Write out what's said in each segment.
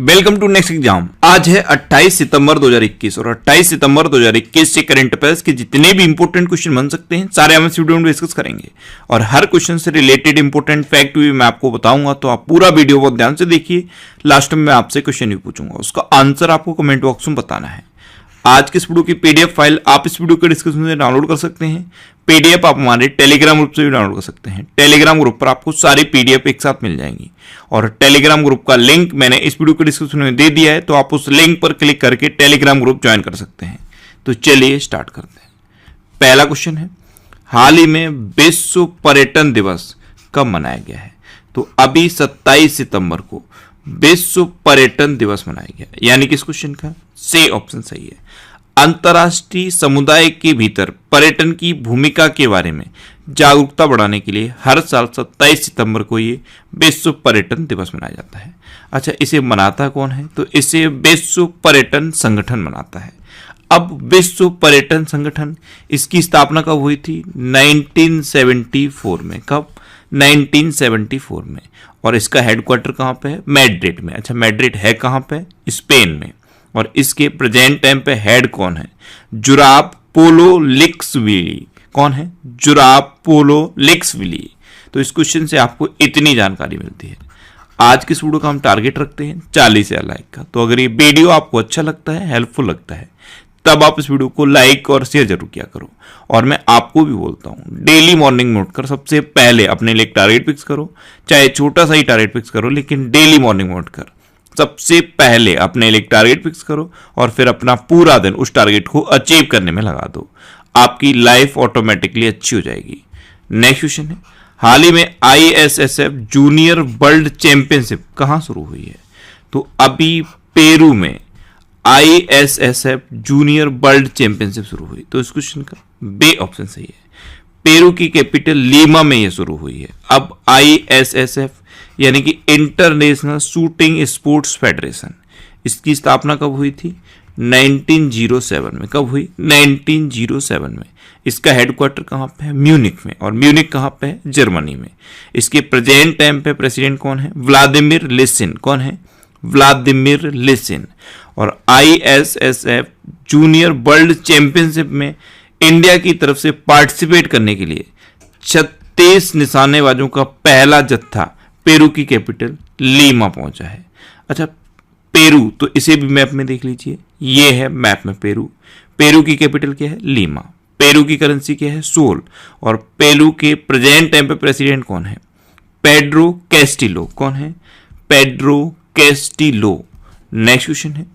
Welcome to next exam. आज है 28 सितंबर 2021 और 28 सितंबर 2021 से करंट अफेयर्स के जितने भी इंपॉर्टेंट क्वेश्चन बन सकते हैं सारे हम इस वीडियो में डिस्कस करेंगे और हर क्वेश्चन से रिलेटेड इंपॉर्टेंट फैक्ट भी मैं आपको बताऊंगा, तो आप पूरा वीडियो बहुत ध्यान से देखिए। लास्ट में मैं आपसे क्वेश्चन भी पूछूंगा, उसका आंसर आपको कमेंट बॉक्स में बताना है। आज के इस वीडियो की पीडीएफ फाइल आप इस वीडियो के डिस्क्रिप्शन में डाउनलोड कर सकते हैं। पीडीएफ आप हमारे टेलीग्राम ग्रुप से भी डाउनलोड कर सकते हैं। टेलीग्राम ग्रुप पर आपको सारी पीडीएफ एक साथ मिल जाएंगी और टेलीग्राम ग्रुप का लिंक मैंने इस वीडियो के डिस्क्रिप्शन में दे दिया है, तो आप उस लिंक पर क्लिक करके टेलीग्राम ग्रुप ज्वाइन कर सकते हैं। तो चलिए स्टार्ट करते हैं। पहला क्वेश्चन है, हाल ही में विश्व पर्यटन दिवस कब मनाया गया है? तो अभी 27 सितंबर को विश्व पर्यटन दिवस मनाया गया, यानी कि इस क्वेश्चन का सी ऑप्शन सही है। अंतर्राष्ट्रीय समुदाय के भीतर पर्यटन की भूमिका के बारे में जागरूकता बढ़ाने के लिए हर साल 27 सितंबर को ये विश्व पर्यटन दिवस मनाया जाता है। अच्छा, इसे मनाता कौन है? तो इसे विश्व पर्यटन संगठन मनाता है। अब विश्व पर्यटन संगठन, इसकी स्थापना कब हुई थी? 1974 में। कब? 1974 में। और इसका हेडक्वार्टर कहाँ पे है? मैड्रिड में। अच्छा, मैड्रिड है कहाँ पे? स्पेन में। और इसके प्रेजेंट टाइम पे हेड कौन है? जुराब पोलो लिक्सविली। कौन है? जुराब पोलो लिक्सविली। तो इस क्वेश्चन से आपको इतनी जानकारी मिलती है। आज के इस वीडियो का हम टारगेट रखते हैं 40,000 लाइक का। तो अगर ये वीडियो आपको अच्छा लगता है, हेल्पफुल लगता है, तब आप इस वीडियो को लाइक और शेयर जरूर किया करो। और मैं आपको भी बोलता हूँ, डेली मॉर्निंग में उठकर सबसे पहले अपने लिए एक टारगेट फिक्स करो, चाहे छोटा सा ही टारगेट फिक्स करो, लेकिन डेली मॉर्निंग में उठकर सबसे पहले अपने लिए एक टारगेट फिक्स करो और फिर अपना पूरा दिन उस टारगेट को अचीव करने में लगा दो। आपकी लाइफ ऑटोमेटिकली अच्छी हो जाएगी। नेक्स्ट क्वेश्चन है, हाल ही में ISSF जूनियर वर्ल्ड चैंपियनशिप कहाँ शुरू हुई है? तो अभी पेरू में ISSF जूनियर वर्ल्ड चैंपियनशिप शुरू हुई। तो इस क्वेश्चन का बी ऑप्शन सही है। पेरू की कैपिटल लीमा में यह शुरू हुई है। अब ISSF यानी कि इंटरनेशनल शूटिंग स्पोर्ट्स फेडरेशन, इसकी स्थापना कब हुई थी? 1907 में। कब हुई? 1907 में। इसका हेडक्वार्टर कहाँ पे है? म्यूनिक में। और म्यूनिक कहाँ पे है? जर्मनी में। इसके प्रेजेंट टाइम पे प्रेसिडेंट कौन है? व्लादिमीर लिसिन। कौन है? व्लादिमीर लिसिन। और ISSF जूनियर वर्ल्ड चैंपियनशिप में इंडिया की तरफ से पार्टिसिपेट करने के लिए 36 निशानेबाजों का पहला जत्था पेरू की कैपिटल लीमा पहुंचा है। अच्छा, पेरू, तो इसे भी मैप में देख लीजिए, ये है मैप में पेरू। पेरू की कैपिटल क्या है? लीमा। पेरू की करेंसी क्या है? सोल। और पेरू के प्रेजेंट टाइम पे प्रेसिडेंट कौन है? Pedro Castillo. कौन है? Pedro Castillo. नेक्स्ट क्वेश्चन है,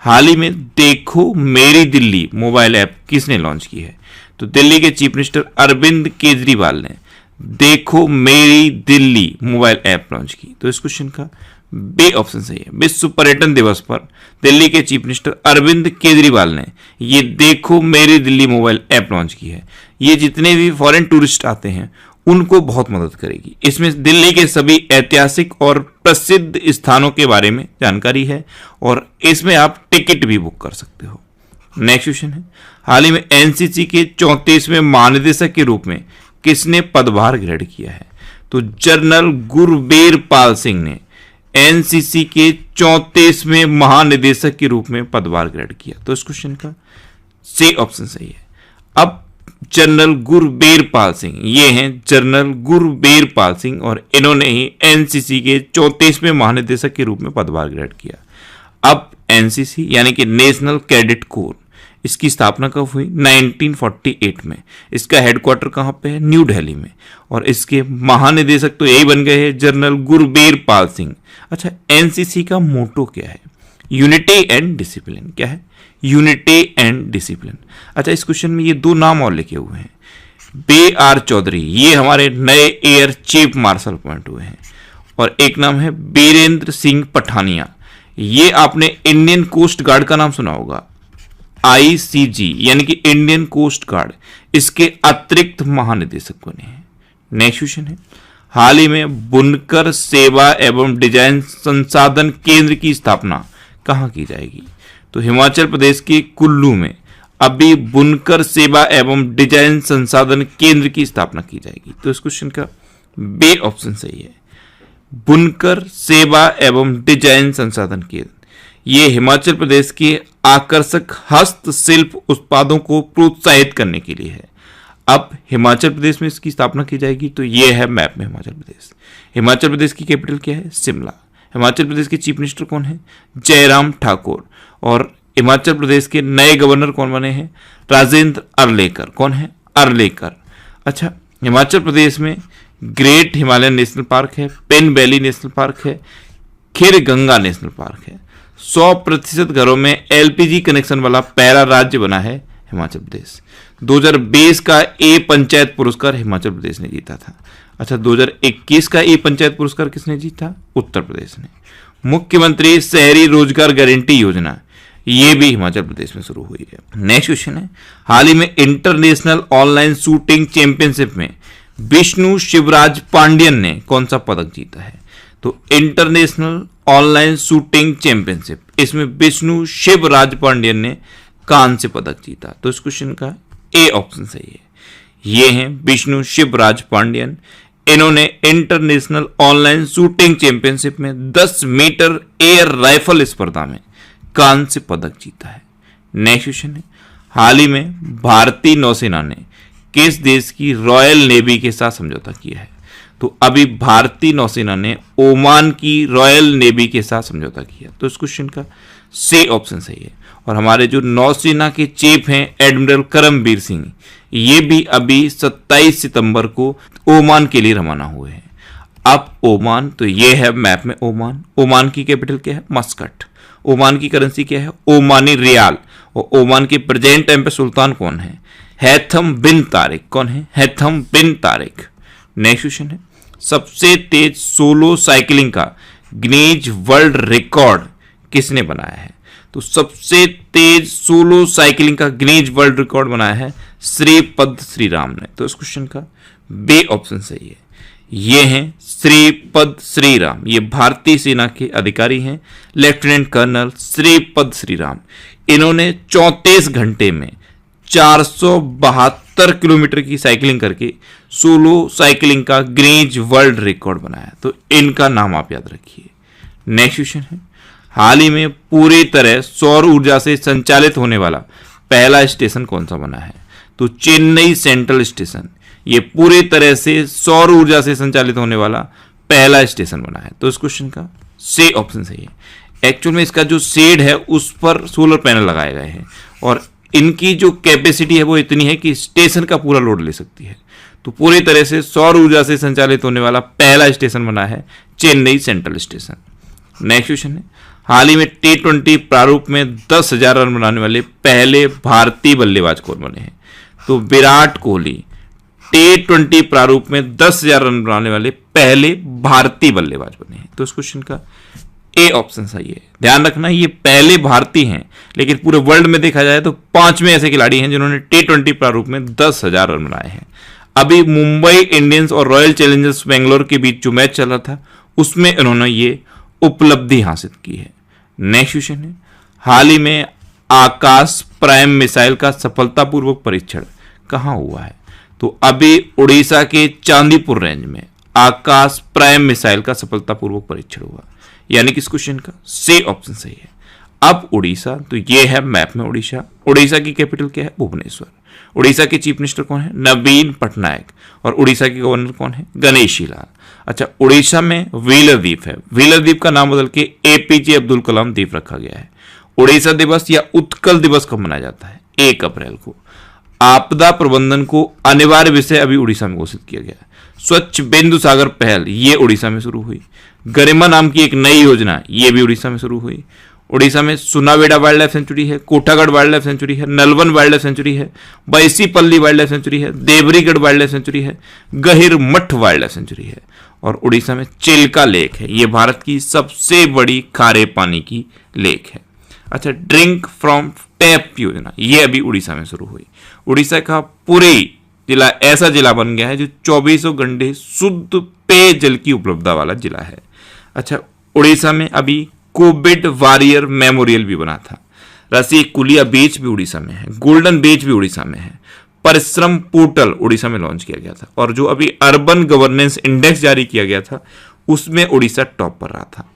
हाल ही में देखो मेरी दिल्ली मोबाइल ऐप किसने लॉन्च की है? तो दिल्ली के चीफ मिनिस्टर अरविंद केजरीवाल ने देखो मेरी दिल्ली मोबाइल ऐप लॉन्च की। तो इस क्वेश्चन का बी ऑप्शन सही है। विश्व पर्यटन दिवस पर दिल्ली के चीफ मिनिस्टर अरविंद केजरीवाल ने ये देखो मेरी दिल्ली मोबाइल ऐप लॉन्च की है। ये जितने भी फॉरेन टूरिस्ट आते हैं उनको बहुत मदद करेगी। इसमें दिल्ली के सभी ऐतिहासिक और प्रसिद्ध स्थानों के बारे में जानकारी है और इसमें आप टिकट भी बुक कर सकते हो। नेक्स्ट क्वेश्चन है, हाल ही में एनसीसी के 34वें महानिदेशक के रूप में किसने पदभार ग्रहण किया है? तो जनरल गुरबीर पाल सिंह ने एनसीसी के 34वें महानिदेशक के रूप में पदभार ग्रहण किया। तो इस क्वेश्चन का सी ऑप्शन सही है। अब जनरल गुरबीर पाल सिंह, ये हैं जनरल गुरबीर पाल सिंह और इन्होंने ही एनसीसी के 34वें महानिदेशक के रूप में पदभार ग्रहण किया। अब एनसीसी यानी कि नेशनल कैडेट कोर, इसकी स्थापना कब हुई? 1948 में। इसका हेडक्वार्टर कहाँ पे है? न्यू दिल्ली में। और इसके महानिदेशक तो यही बन गए हैं, जनरल गुरबीर पाल सिंह। अच्छा, एनसीसी का मोटो क्या है? Unity and discipline. क्या है? Unity and discipline. अच्छा, इस क्वेश्चन में ये दो नाम और लिखे हुए हैं। BR चौधरी, ये हमारे नए एयर चीफ मार्शल अपॉइंट हुए हैं। और एक नाम है बीरेंद्र सिंह पठानिया, ये आपने इंडियन कोस्ट गार्ड का नाम सुना होगा, ICG यानी कि इंडियन कोस्ट गार्ड, इसके अतिरिक्त महानिदेशक बने हैं। नेक्स्ट क्वेश्चन है, हाल ही में बुनकर सेवा एवं डिजाइन संसाधन केंद्र की स्थापना कहाँ की जाएगी? तो हिमाचल प्रदेश के कुल्लू में अभी बुनकर सेवा एवं डिजाइन संसाधन केंद्र की स्थापना की जाएगी। तो इस क्वेश्चन का बी ऑप्शन सही है। बुनकर सेवा एवं डिजाइन संसाधन केंद्र, ये हिमाचल प्रदेश के आकर्षक हस्तशिल्प उत्पादों को प्रोत्साहित करने के लिए है। अब हिमाचल प्रदेश में इसकी स्थापना की जाएगी। तो ये है मैप में हिमाचल प्रदेश। हिमाचल प्रदेश की कैपिटल क्या है? शिमला। हिमाचल प्रदेश के चीफ मिनिस्टर कौन है? जयराम ठाकुर। और हिमाचल प्रदेश के नए गवर्नर कौन बने हैं? राजेंद्र अर्लेकर। कौन है? अर्लेकर। अच्छा, हिमाचल प्रदेश में ग्रेट हिमालयन नेशनल पार्क है, पेन वैली नेशनल पार्क है, खीर गंगा नेशनल पार्क है। 100% घरों में एलपीजी कनेक्शन वाला पहला राज्य बना है हिमाचल प्रदेश। 2020 का ए पंचायत पुरस्कार हिमाचल प्रदेश ने जीता था। अच्छा, 2021 का ए पंचायत पुरस्कार किसने जीता? उत्तर प्रदेश ने। मुख्यमंत्री शहरी रोजगार गारंटी योजना, ये भी हिमाचल प्रदेश में शुरू हुई है। नेक्स्ट क्वेश्चन है, हाल ही में इंटरनेशनल ऑनलाइन शूटिंग चैंपियनशिप में विष्णु शिवराज पांडियन ने कौन सा पदक जीता है? तो इंटरनेशनल ऑनलाइन शूटिंग चैंपियनशिप, इसमें विष्णु शिवराज पांडियन ने कांस्य पदक जीता। तो इस क्वेश्चन का ए ऑप्शन सही है। ये हैं विष्णु शिवराज पांडियन। इन्होंने इंटरनेशनल ऑनलाइन शूटिंग चैंपियनशिप में 10 मीटर एयर राइफल स्पर्धा में कांस्य पदक जीता है। नेक्स्ट क्वेश्चन है, हाल ही में भारतीय नौसेना ने किस देश की रॉयल नेवी के साथ समझौता किया है? तो अभी भारतीय नौसेना ने ओमान की रॉयल नेवी के साथ समझौता किया। तो इस क्वेश्चन का सी ऑप्शन सही है। और हमारे जो नौसेना के चीफ हैं एडमिरल करमबीर सिंह, ये भी अभी 27 सितंबर को ओमान के लिए रवाना हुए हैं। अब ओमान, तो ये है मैप में ओमान। ओमान की कैपिटल क्या है? मस्कट। ओमान की करेंसी क्या है? ओमानी रियाल। और ओमान के प्रेजेंट टाइम पे सुल्तान कौन है? हैथम बिन तारिक। कौन है? हैथम बिन तारिक। नेक्स्ट क्वेश्चन है, सबसे तेज सोलो साइकिलिंग का गिनीज वर्ल्ड रिकॉर्ड किसने बनाया है? तो सबसे तेज सोलो साइकिलिंग का गिनीज वर्ल्ड रिकॉर्ड बनाया है श्रीपद श्रीराम ने। तो इस क्वेश्चन का बी ऑप्शन सही है। ये हैं श्रीपद श्रीराम, ये भारतीय सेना के अधिकारी हैं, लेफ्टिनेंट कर्नल श्रीपद श्रीराम। इन्होंने 34 घंटे में 472 किलोमीटर की साइकिलिंग करके सोलो साइकिलिंग का गिनीज वर्ल्ड रिकॉर्ड बनाया। तो इनका नाम आप याद रखिए। नेक्स्ट क्वेश्चन है, हाल ही में पूरी तरह सौर ऊर्जा से संचालित होने वाला पहला स्टेशन कौन सा बना है? तो चेन्नई सेंट्रल स्टेशन, ये पूरी तरह से सौर ऊर्जा से संचालित होने वाला पहला स्टेशन बना है। तो इस क्वेश्चन का सी ऑप्शन सही है। एक्चुअल में इसका जो शेड है उस पर सोलर पैनल लगाए गए हैं और इनकी जो कैपेसिटी है वो इतनी है कि स्टेशन का पूरा लोड ले सकती है। तो पूरी तरह से सौर ऊर्जा से संचालित होने वाला पहला स्टेशन बना है Chennai central station. Next question है, हाल ही में T20 प्रारूप में 10,000 रन बनाने वाले पहले भारतीय बल्लेबाज कौन बने हैं? तो विराट कोहली T20 प्रारूप में 10,000 रन बनाने वाले पहले भारतीय बल्लेबाज बने हैं। तो इस क्वेश्चन का ए ऑप्शन सही है। ध्यान रखना, ये पहले भारतीय हैं, लेकिन पूरे वर्ल्ड में देखा जाए तो 5वें ऐसे खिलाड़ी हैं जिन्होंने T20 प्रारूप में 10,000 रन बनाए हैं। अभी मुंबई इंडियंस और रॉयल चैलेंजर्स बेंगलोर के बीच जो मैच चल रहा था उसमें इन्होंने ये उपलब्धि हासिल की है। नेक्स्ट क्वेश्चन है, हाल ही में आकाश प्राइम मिसाइल का सफलतापूर्वक परीक्षण कहां हुआ है? तो अभी उड़ीसा के चांदीपुर रेंज में आकाश प्राइम मिसाइल का सफलतापूर्वक परीक्षण हुआ, यानी कि इस क्वेश्चन का सी ऑप्शन सही है। अब उड़ीसा, तो ये है मैप में उड़ीसा। उड़ीसा की कैपिटल क्या है? भुवनेश्वर। उड़ीसा के चीफ मिनिस्टर कौन है? नवीन पटनायक। और उड़ीसा के गवर्नर कौन है? गणेशी लाल। अच्छा, उड़ीसा में व्हीलर द्वीप है। व्हीलर द्वीप का नाम बदल के APJ अब्दुल कलाम द्वीप रखा गया है। उड़ीसा दिवस या उत्कल दिवस कब मनाया जाता है? 1 अप्रैल को। आपदा प्रबंधन को अनिवार्य विषय अभी उड़ीसा में घोषित किया गया है। स्वच्छ बिंदु सागर पहल, ये उड़ीसा में शुरू हुई। गरिमा नाम की एक नई योजना, ये भी उड़ीसा में शुरू हुई। उड़ीसा में सुनावेड़ा वाइल्ड लाइफ सेंचुरी है, कोटागढ़ वाइल्ड लाइफ सेंचुरी है, नलवन वाइल्ड लाइफ सेंचुरी है, बैसीपल्ली वाइल्ड लाइफ सेंचुरी है, देवरीगढ़ वाइल्ड लाइफ सेंचुरी है, गहिर मठ वाइल्ड लाइफ सेंचुरी है। और उड़ीसा में चिल्का लेक है, ये भारत की सबसे बड़ी खारे पानी की लेक है। अच्छा, ड्रिंक फ्रॉम टैप योजना, ये अभी उड़ीसा में शुरू हुई। उड़ीसा का पूरे जिला ऐसा जिला बन गया है जो 24 घंटे शुद्ध पेयजल की उपलब्धता वाला जिला है। अच्छा, उड़ीसा में अभी कोविड वॉरियर मेमोरियल भी बना था। रसीकुलिया बीच भी उड़ीसा में है, गोल्डन बीच भी उड़ीसा में है। परिश्रम पोर्टल उड़ीसा में लॉन्च किया गया था। और जो अभी अर्बन गवर्नेंस इंडेक्स जारी किया गया था उसमें उड़ीसा टॉप पर रहा था।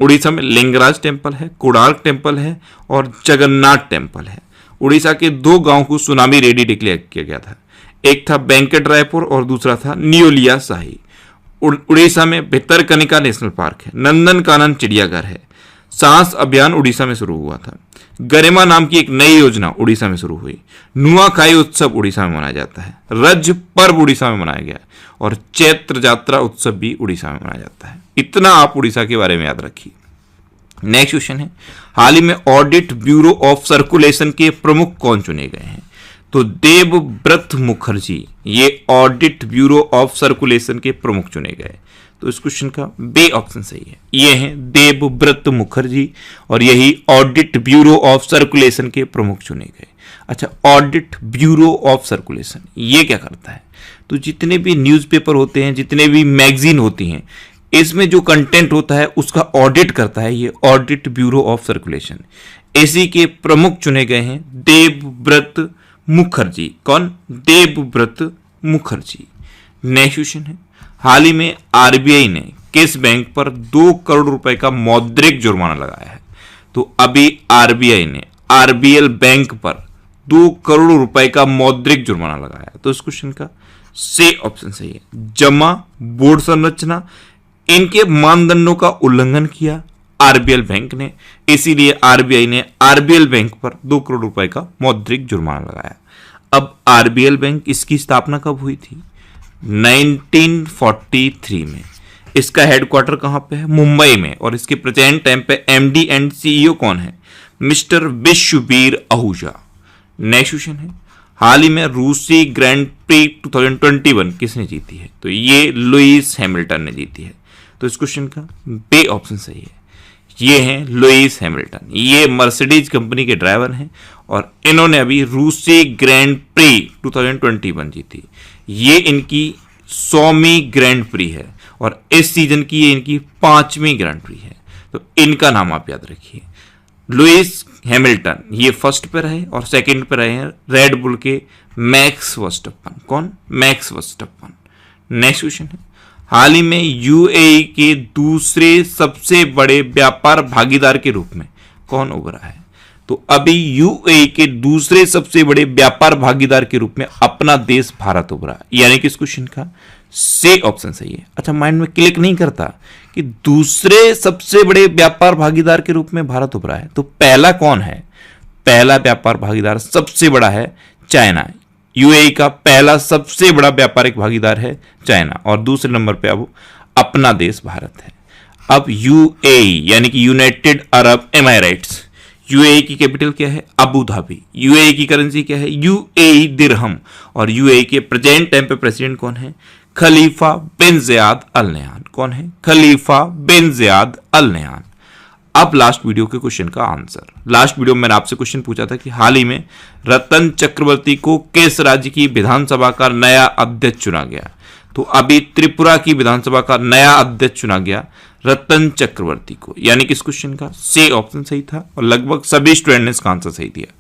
उड़ीसा में लिंगराज टेम्पल है, कोणार्क टेम्पल है और जगन्नाथ टेम्पल है। उड़ीसा के 2 गांव को सुनामी रेडी डिक्लेयर किया गया था। एक था वेंकट रायपुर और दूसरा था नियोलिया शाही। उड़ीसा में भितरकनिका नेशनल पार्क है, नंदनकानन चिड़ियाघर है। सांस अभियान उड़ीसा में शुरू हुआ था। गरिमा नाम की एक नई योजना उड़ीसा में शुरू हुई। नुआखाई उत्सव उड़ीसा में मनाया जाता है। रज पर्व उड़ीसा में मनाया गया और चैत्र यात्रा उत्सव भी उड़ीसा में मनाया जाता है। इतना आप उड़ीसा के बारे में याद रखिए। नेक्स्ट क्वेश्चन है, हाल ही में ऑडिट ब्यूरो ऑफ सर्कुलेशन के प्रमुख कौन चुने गए हैं? तो देवव्रत मुखर्जी ये ऑडिट ब्यूरो ऑफ सर्कुलेशन के प्रमुख चुने गए। तो इस क्वेश्चन का बे ऑप्शन सही है। ये हैं देवव्रत मुखर्जी और यही ऑडिट ब्यूरो ऑफ सर्कुलेशन के प्रमुख चुने गए। अच्छा, ऑडिट ब्यूरो ऑफ सर्कुलेशन ये क्या करता है? तो जितने भी न्यूज़पेपर होते हैं, जितने भी मैगजीन होती हैं, इसमें जो कंटेंट होता है उसका ऑडिट करता है ये ऑडिट ब्यूरो ऑफ सर्कुलेशन। इसी के प्रमुख चुने गए हैं देवव्रत मुखर्जी। कौन? देवव्रत मुखर्जी। नेक्स्ट क्वेश्चन है, हाल ही में आरबीआई ने किस बैंक पर 2 करोड़ रुपए का मौद्रिक जुर्माना लगाया है? तो अभी आरबीआई ने आरबीएल बैंक पर 2 करोड़ रुपए का मौद्रिक जुर्माना लगाया है। तो इस क्वेश्चन का से ऑप्शन सही है। जमा, बोर्ड संरचना, इनके मानदंडों का उल्लंघन किया आरबीएल बैंक ने, इसीलिए आरबीआई ने आरबीएल बैंक पर 2 करोड़ रुपए का मौद्रिक जुर्माना लगाया। अब आरबीएल बैंक, इसकी स्थापना कब हुई थी? 1943 में। इसका हेडक्वार्टर कहां पे है? मुंबई में। और इसके प्रेजेंट टाइम पे एमडी एंड सीईओ कौन है? Mister Vishwavir Ahuja. Next question है, हाल ही में रूसी ग्रैंड प्री 2021 किसने जीती है? तो ये लुइस हैमिल्टन ने जीती है। तो इस क्वेश्चन का बे ऑप्शन सही है। ये हैं लुइस हैमिल्टन। ये मर्सिडीज कंपनी के ड्राइवर हैं और इन्होंने अभी रूसी ग्रैंड प्री 2021 जीती। ये इनकी 100वीं ग्रैंड प्री है और इस सीजन की ये इनकी 5वीं ग्रैंड प्री है। तो इनका नाम आप याद रखिए। लुइस हैमिल्टन ये फर्स्ट पे रहे और सेकंड पे रहे हैं रेड बुल के मैक्स वर्स्टप्पन। कौन? मैक्स वर्स्टप्पन। नेक्स्ट क्वेश्चन है, हाल ही में यूएई के दूसरे सबसे बड़े व्यापार भागीदार के रूप में कौन उभरा है? तो अभी यूएई के दूसरे सबसे बड़े व्यापार भागीदार के रूप में अपना देश भारत उभरा, यानी कि इस क्वेश्चन का से ऑप्शन सही है। अच्छा, माइंड में क्लिक नहीं करता कि दूसरे सबसे बड़े व्यापार भागीदार के रूप में भारत उभरा है, तो पहला कौन है? पहला व्यापार भागीदार सबसे बड़ा है चाइना। यूएई का पहला सबसे बड़ा व्यापारिक भागीदार है चाइना और दूसरे नंबर पे अब अपना देश भारत है। अब यूएई यानी कि यूनाइटेड अरब एमिरेट्स, यूएई की कैपिटल क्या है? Abu Dhabi. यूएई की करेंसी क्या है? यूएई दिरहम। और यूएई के प्रेजेंट टाइम पे प्रेसिडेंट कौन है? खलीफा बिन ज़ियाद अल नहयान। कौन है? खलीफा बिन ज़ियाद अल नहयान। अब लास्ट वीडियो के क्वेश्चन का आंसर। लास्ट वीडियो में मैंने आपसे क्वेश्चन पूछा था कि हाल ही में रतन चक्रवर्ती को किस राज्य की विधानसभा का नया अध्यक्ष चुना गया? तो अभी त्रिपुरा की विधानसभा का नया अध्यक्ष चुना गया रतन चक्रवर्ती को, यानी कि इस क्वेश्चन का से ऑप्शन सही था और लगभग सभी स्टूडेंट ने इसका आंसर सही दिया।